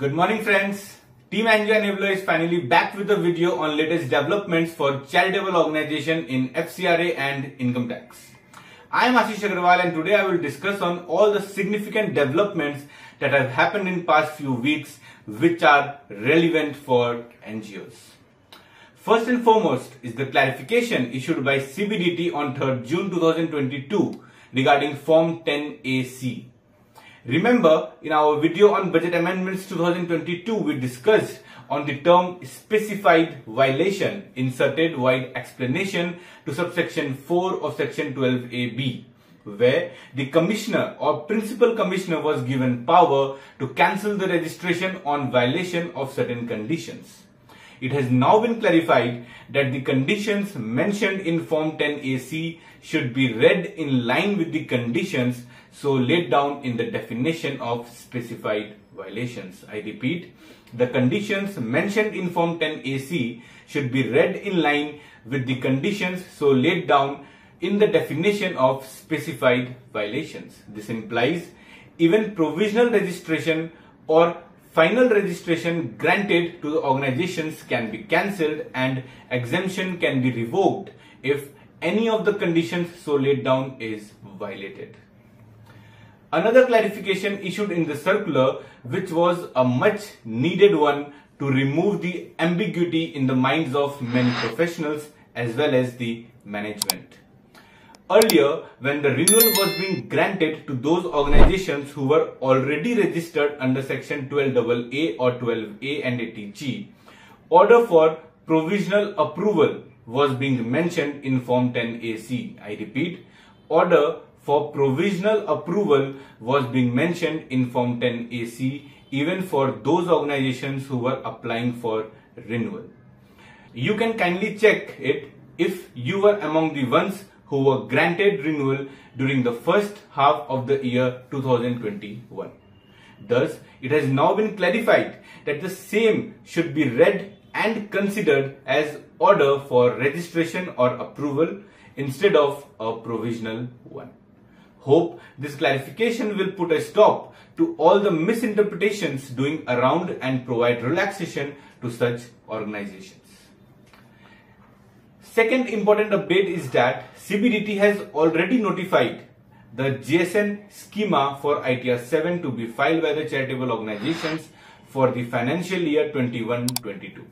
Good morning friends. Team NGOenabler is finally back with a video on latest developments for charitable organization in FCRA and income tax. I am Ashish Agrawal and today I will discuss on all the significant developments that have happened in past few weeks which are relevant for NGOs. First and foremost is the clarification issued by CBDT on 3rd June 2022 regarding Form 10AC. Remember, in our video on Budget Amendments 2022, we discussed on the term specified violation, inserted wide explanation to subsection 4 of section 12AB, where the commissioner or principal commissioner was given power to cancel the registration on violation of certain conditions. It has now been clarified that the conditions mentioned in Form 10AC should be read in line with the conditions so laid down in the definition of specified violations. I repeat, the conditions mentioned in Form 10AC should be read in line with the conditions so laid down in the definition of specified violations. This implies even provisional registration or final registration granted to the organizations can be cancelled and exemption can be revoked if any of the conditions so laid down is violated. Another clarification issued in the circular, which was a much needed one to remove the ambiguity in the minds of many professionals as well as the management. Earlier, when the renewal was being granted to those organizations who were already registered under section 12AA or 12A and 80G, order for provisional approval was being mentioned in Form 10AC. I repeat, order for provisional approval was being mentioned in Form 10AC even for those organizations who were applying for renewal. You can kindly check it if you were among the ones who were granted renewal during the first half of the year 2021. Thus, it has now been clarified that the same should be read and considered as order for registration or approval instead of a provisional one. Hope this clarification will put a stop to all the misinterpretations doing around and provide relaxation to such organizations. Second important update is that CBDT has already notified the JSON Schema for ITR 7 to be filed by the charitable organizations for the financial year 21-22.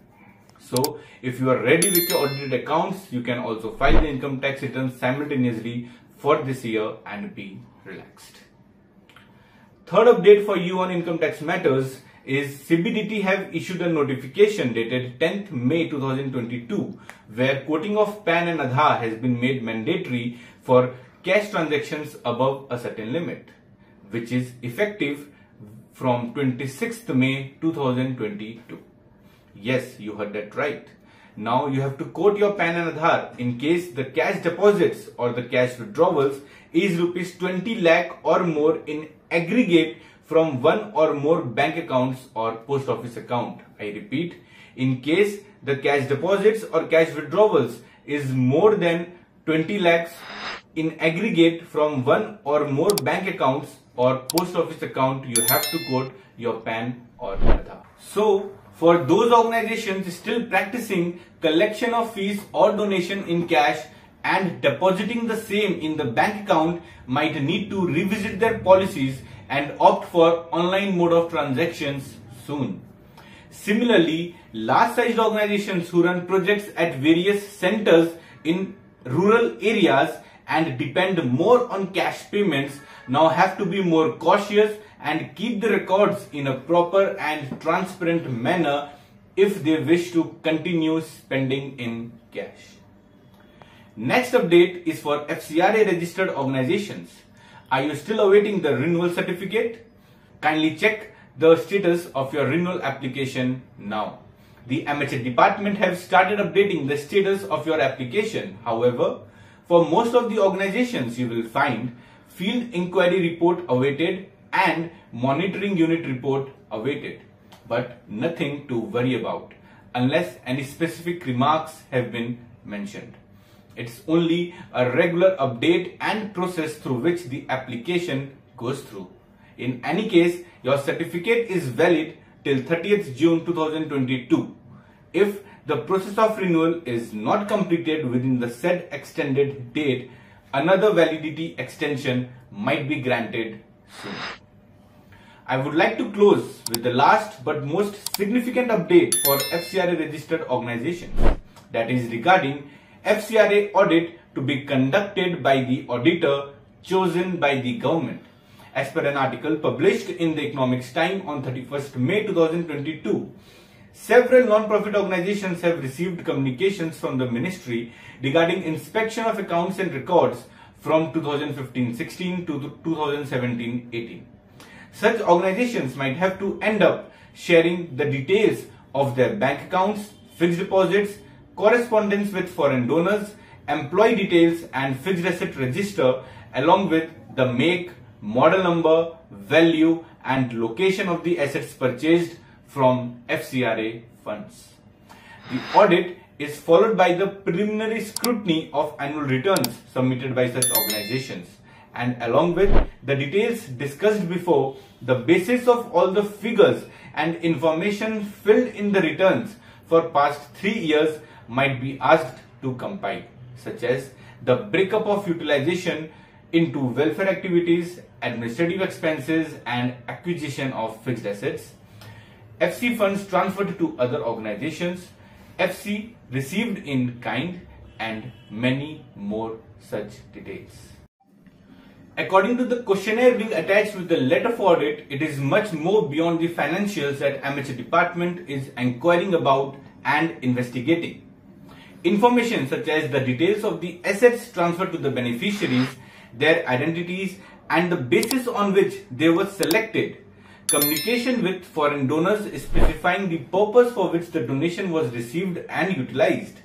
So, if you are ready with your audited accounts, you can also file the income tax returns simultaneously for this year and be relaxed. Third update for you on income tax matters is CBDT have issued a notification dated 10th May 2022 where quoting of PAN and Aadhaar has been made mandatory for cash transactions above a certain limit, which is effective from 26th May 2022. Yes, you heard that right. Now you have to quote your PAN and Aadhaar in case the cash deposits or the cash withdrawals is rupees 20 lakh or more in aggregate from one or more bank accounts or post office account. I repeat, in case the cash deposits or cash withdrawals is more than 20 lakhs in aggregate from one or more bank accounts or post office account, you have to quote your PAN or Aadhaar. So, for those organizations still practicing collection of fees or donation in cash and depositing the same in the bank account might need to revisit their policies and opt for online mode of transactions soon. Similarly, large-sized organizations who run projects at various centers in rural areas and depend more on cash payments now have to be more cautious and keep the records in a proper and transparent manner if they wish to continue spending in cash. Next update is for FCRA registered organizations. Are you still awaiting the renewal certificate? Kindly check the status of your renewal application now. The MHA department have started updating the status of your application. However, for most of the organizations you will find field inquiry report awaited and monitoring unit report awaited, but nothing to worry about unless any specific remarks have been mentioned. It's only a regular update and process through which the application goes through. In any case, your certificate is valid till 30th June 2022. If the process of renewal is not completed within the said extended date, another validity extension might be granted soon. I would like to close with the last but most significant update for FCRA registered organizations, that is regarding FCRA audit to be conducted by the auditor chosen by the government. As per an article published in the Economics Time on 31st May 2022, several non-profit organizations have received communications from the ministry regarding inspection of accounts and records from 2015-16 to 2017-18. Such organizations might have to end up sharing the details of their bank accounts, fixed deposits, correspondence with foreign donors, employee details and fixed asset register along with the make, model number, value and location of the assets purchased from FCRA funds. The audit is followed by the preliminary scrutiny of annual returns submitted by such organizations, and along with the details discussed before, the basis of all the figures and information filled in the returns for past 3 years might be asked to compile, such as the breakup of utilization into welfare activities, administrative expenses and acquisition of fixed assets, FC funds transferred to other organizations, FC received in kind and many more such details. According to the questionnaire being attached with the letter of audit, it is much more beyond the financials that MH department is inquiring about and investigating. Information such as the details of the assets transferred to the beneficiaries, their identities and the basis on which they were selected, communication with foreign donors specifying the purpose for which the donation was received and utilized,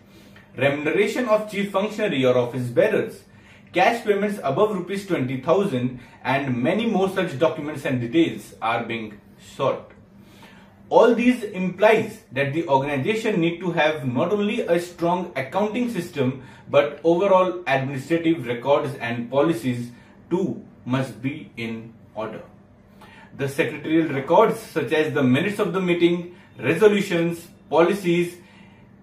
remuneration of chief functionary or office bearers, cash payments above Rs 20,000 and many more such documents and details are being sought. All these implies that the organization need to have not only a strong accounting system but overall administrative records and policies too must be in order. The secretarial records such as the minutes of the meeting, resolutions, policies,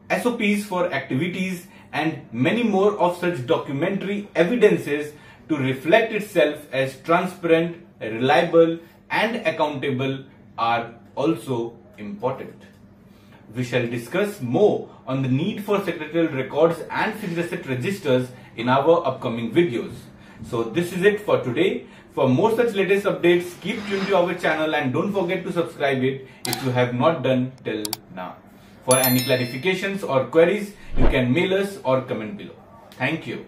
SOPs for activities and many more of such documentary evidences to reflect itself as transparent, reliable and accountable are also important. We shall discuss more on the need for secretarial records and fixed asset registers in our upcoming videos. So this is it for today. For more such latest updates, keep tuned to our channel and don't forget to subscribe it if you have not done till now. For any clarifications or queries, you can mail us or comment below. Thank you.